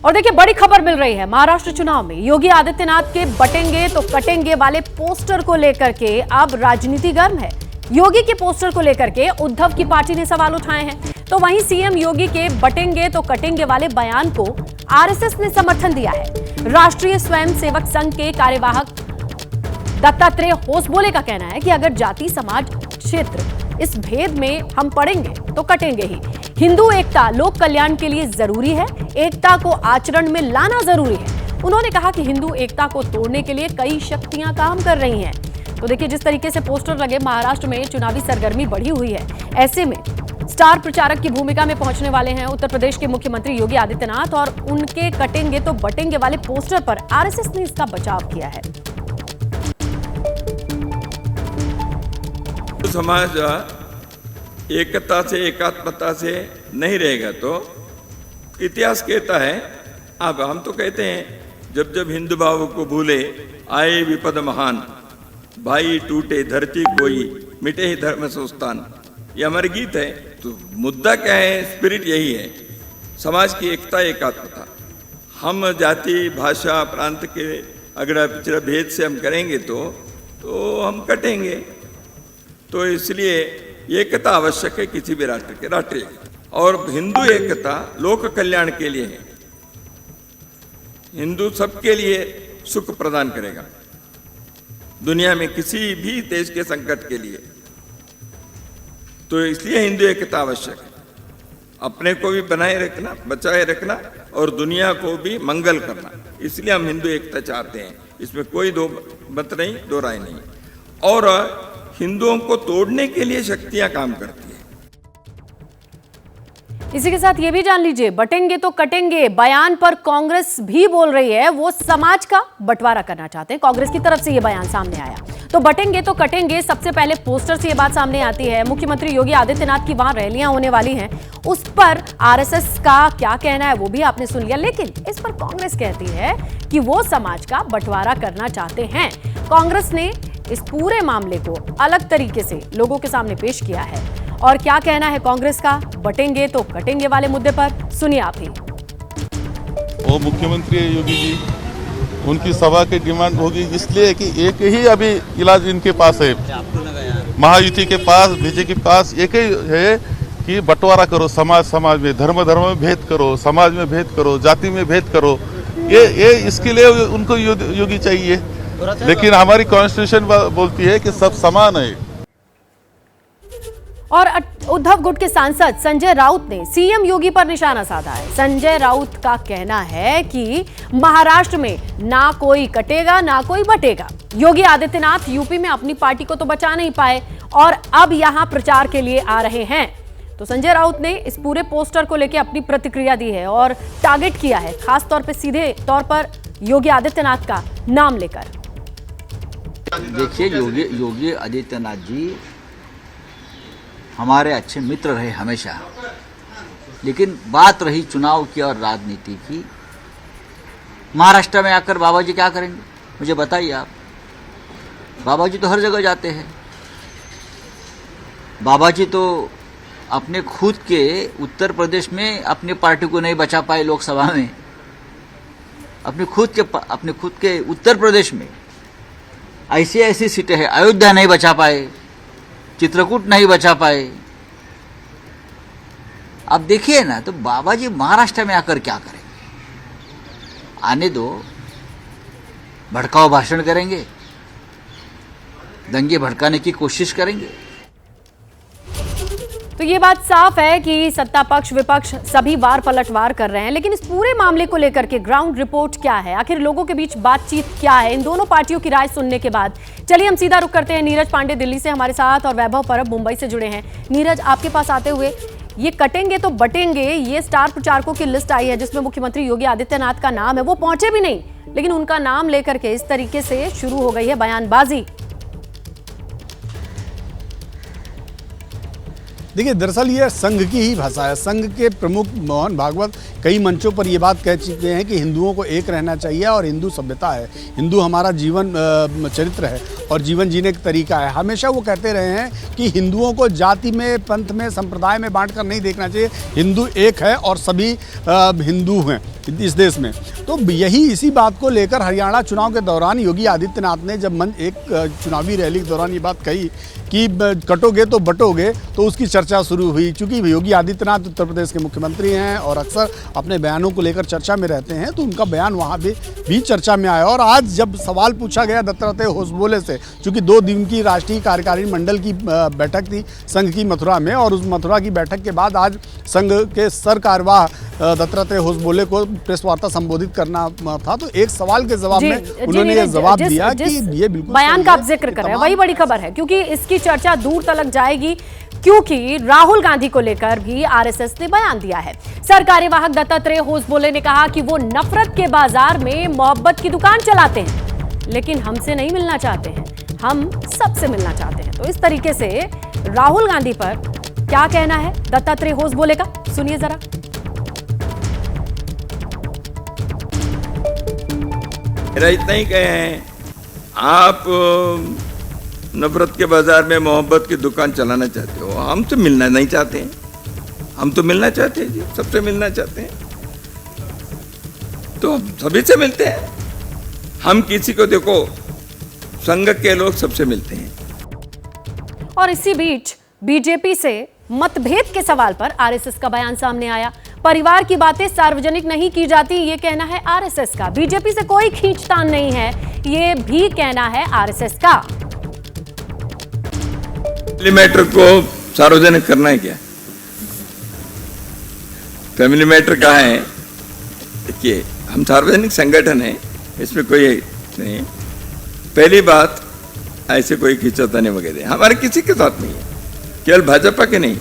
और देखिए बड़ी खबर मिल रही है महाराष्ट्र चुनाव में योगी आदित्यनाथ के बटेंगे तो कटेंगे वाले पोस्टर को लेकर के अब राजनीति गर्म है। योगी के पोस्टर को लेकर के उद्धव की पार्टी ने सवाल उठाए हैं, तो वहीं सीएम योगी के बटेंगे तो कटेंगे वाले बयान को आरएसएस ने समर्थन दिया है। राष्ट्रीय स्वयंसेवक संघ के कार्यवाहक दत्तात्रेय होसबोले का कहना है कि अगर जाति समाज क्षेत्र इस भेद में हम पड़ेंगे तो कटेंगे ही। हिंदू एकता लोक कल्याण के लिए जरूरी है, एकता को आचरण में लाना जरूरी है। उन्होंने कहा कि हिंदू एकता को तोड़ने के लिए कई शक्तियां काम कर रही हैं। तो देखिए जिस तरीके से पोस्टर लगे, महाराष्ट्र में चुनावी सरगर्मी बढ़ी हुई है। ऐसे में स्टार प्रचारक की भूमिका में पहुंचने वाले हैं उत्तर प्रदेश के मुख्यमंत्री योगी आदित्यनाथ और उनके कटेंगे तो बटेंगे वाले पोस्टर पर आरएसएस ने इसका बचाव किया है। समाज एकता से एकात्मता से नहीं रहेगा तो इतिहास कहता है। अब हम तो कहते हैं जब जब हिंदू भाव को भूले आए विपद महान, भाई टूटे धरती कोई मिटे ही धर्म संस्थान, ये हमारे गीत है। तो मुद्दा क्या है, स्पिरिट यही है, समाज की एकता एकात्मता। हम जाति भाषा प्रांत के अगर पिछड़ा भेद से हम करेंगे तो हम कटेंगे। तो इसलिए एकता आवश्यक है किसी भी राष्ट्र के, राष्ट्रीय और हिंदू एकता लोक कल्याण के लिए है। हिंदू सबके लिए सुख प्रदान करेगा, दुनिया में किसी भी देश के संकट के लिए। तो इसलिए हिंदू एकता आवश्यक है, अपने को भी बनाए रखना, बचाए रखना और दुनिया को भी मंगल करना। इसलिए हम हिंदू एकता चाहते हैं, इसमें कोई दो मत नहीं, दो राय नहीं। और हिंदुओं को तोड़ने के लिए शक्तियां काम करती है। इसी के साथ ये भी जान लीजिए, बटेंगे तो कटेंगे बयान पर कांग्रेस भी बोल रही है, वो समाज का बंटवारा करना चाहते हैं। कांग्रेस की तरफ से ये बयान सामने आया। तो बटेंगे तो कटेंगे, सबसे पहले पोस्टर से ये बात सामने आती है। मुख्यमंत्री योगी आदित्यनाथ की वहां रैलियां होने वाली हैं, उस पर आरएसएस का क्या कहना है वो भी आपने सुन लिया। लेकिन इस पर कांग्रेस कहती है कि वो समाज का बंटवारा करना चाहते हैं। कांग्रेस ने इस पूरे मामले को अलग तरीके से लोगों के सामने पेश किया है। और क्या कहना है कांग्रेस का बटेंगे तो कटेंगे वाले मुद्दे पर, सुनिए आप ही। वो मुख्यमंत्री योगी जी, उनकी सभा की डिमांड होगी इसलिए कि एक ही अभी इलाज इनके पास है, महायुति के पास, बीजेपी के पास एक ही है कि बंटवारा करो, समाज में, धर्म में भेद करो, समाज में भेद करो, जाति में भेद करो। ये इसके लिए उनको योगी चाहिए। लेकिन हमारी कॉन्स्टिट्यूशन बोलती है कि सब समान है। और उद्धव गुट के सांसद संजय राउत ने सीएम योगी पर निशाना साधा है। संजय राउत का कहना है कि महाराष्ट्र में ना कोई कटेगा ना कोई बटेगा। योगी आदित्यनाथ यूपी में अपनी पार्टी को तो बचा नहीं पाए और अब यहां प्रचार के लिए आ रहे हैं। तो संजय राउत ने इस पूरे पोस्टर को लेकर अपनी प्रतिक्रिया दी है और टारगेट किया है खास तौर पर, सीधे तौर पर योगी आदित्यनाथ का नाम लेकर। देखिए, योगी आदित्यनाथ जी हमारे अच्छे मित्र रहे हमेशा, लेकिन बात रही चुनाव की और राजनीति की। महाराष्ट्र में आकर बाबा जी क्या करेंगे, मुझे बताइए आप। बाबा जी तो हर जगह जाते हैं। बाबा जी तो अपने खुद के उत्तर प्रदेश में अपनी पार्टी को नहीं बचा पाए लोकसभा में। अपने खुद के उत्तर प्रदेश में ऐसी सीटें हैं, अयोध्या नहीं बचा पाए, चित्रकूट नहीं बचा पाए। अब देखिए ना, तो बाबा जी महाराष्ट्र में आकर क्या करेंगे? आने दो, भड़काऊ भाषण करेंगे, दंगे भड़काने की कोशिश करेंगे। तो ये बात साफ है कि सत्ता पक्ष विपक्ष सभी बार पलटवार कर रहे हैं। लेकिन इस पूरे मामले को लेकर के ग्राउंड रिपोर्ट क्या है, आखिर लोगों के बीच बातचीत क्या है, इन दोनों पार्टियों की राय सुनने के बाद चलिए हम सीधा रुख करते हैं। नीरज पांडे दिल्ली से हमारे साथ और वैभव परब मुंबई से जुड़े हैं। नीरज, आपके पास आते हुए, ये कटेंगे तो बटेंगे, ये स्टार प्रचारकों की लिस्ट आई है जिसमें मुख्यमंत्री योगी आदित्यनाथ का नाम है। वो पहुंचे भी नहीं, लेकिन उनका नाम लेकर के इस तरीके से शुरू हो गई है बयानबाजी। देखिए, दरअसल ये संघ की ही भाषा है। संघ के प्रमुख मोहन भागवत कई मंचों पर ये बात कह चुके हैं कि हिंदुओं को एक रहना चाहिए और हिंदू सभ्यता है, हिंदू हमारा जीवन चरित्र है और जीवन जीने का तरीका है। हमेशा वो कहते रहे हैं कि हिंदुओं को जाति में, पंथ में, संप्रदाय में बांट कर नहीं देखना चाहिए। हिंदू एक है और सभी हिंदू हैं। इस देश में। तो यही इसी बात को लेकर हरियाणा चुनाव के दौरान योगी आदित्यनाथ ने जब एक चुनावी रैली के दौरान ये बात कही कि कटोगे तो बटोगे, तो उसकी चर्चा शुरू हुई। चूँकि योगी आदित्यनाथ उत्तर प्रदेश के मुख्यमंत्री हैं और अक्सर अपने बयानों को लेकर चर्चा में रहते हैं, तो उनका बयान वहाँ भी चर्चा में आया। और आज जब सवाल पूछा गया दत्तात्रेय होसबोले से, चूँकि 2 दिन की राष्ट्रीय कार्यकारिणी मंडल की बैठक थी संघ की मथुरा में, और उस मथुरा की बैठक के बाद आज संघ के सरकार्यवाह दत्तात्रेय होसबोले को प्रेस वार्ता संबोधित करना था, तो एक सवाल के जवाब में उन्होंने ये जवाब दिया कि ये बिल्कुल बयान का आप जिक्र कर रहे हैं, वही बड़ी खबर है, क्योंकि इसकी चर्चा दूर तलक जाएगी, क्योंकि राहुल गांधी को लेकर भी आरएसएस ने बयान दिया है। सरकार्यवाहक दत्तात्रेय होसबोले ने कहा कि वो नफरत के बाजार में मोहब्बत की दुकान चलाते हैं, लेकिन हमसे नहीं मिलना चाहते हैं, हम सबसे मिलना चाहते हैं। तो इस तरीके से राहुल गांधी पर क्या कहना है दत्तात्रेय होसबोले का, सुनिए जरा। मेरा इतना ही कहे हैं, आप नफरत के बाजार में मोहब्बत की दुकान चलाना चाहते हो, हमसे मिलना नहीं चाहते हैं। हम तो मिलना चाहते हैं जी, सबसे मिलना चाहते हैं, तो सभी से मिलते हैं। हम किसी को देखो, संघ के लोग सबसे मिलते हैं। और इसी बीच बीजेपी से मतभेद के सवाल पर आरएसएस का बयान सामने आया। परिवार की बातें सार्वजनिक नहीं की जाती, ये कहना है आरएसएस का। बीजेपी से कोई खींचतान नहीं है, ये भी कहना है आरएसएस का। फैमिली मैटर को सार्वजनिक करना है क्या? फैमिली मैटर कहाँ है? देखिए, हम सार्वजनिक संगठन है, इसमें कोई नहीं। पहली बात, ऐसे कोई खींचतानी वगैरह हमारे किसी के साथ नहीं है, केवल भाजपा के नहीं,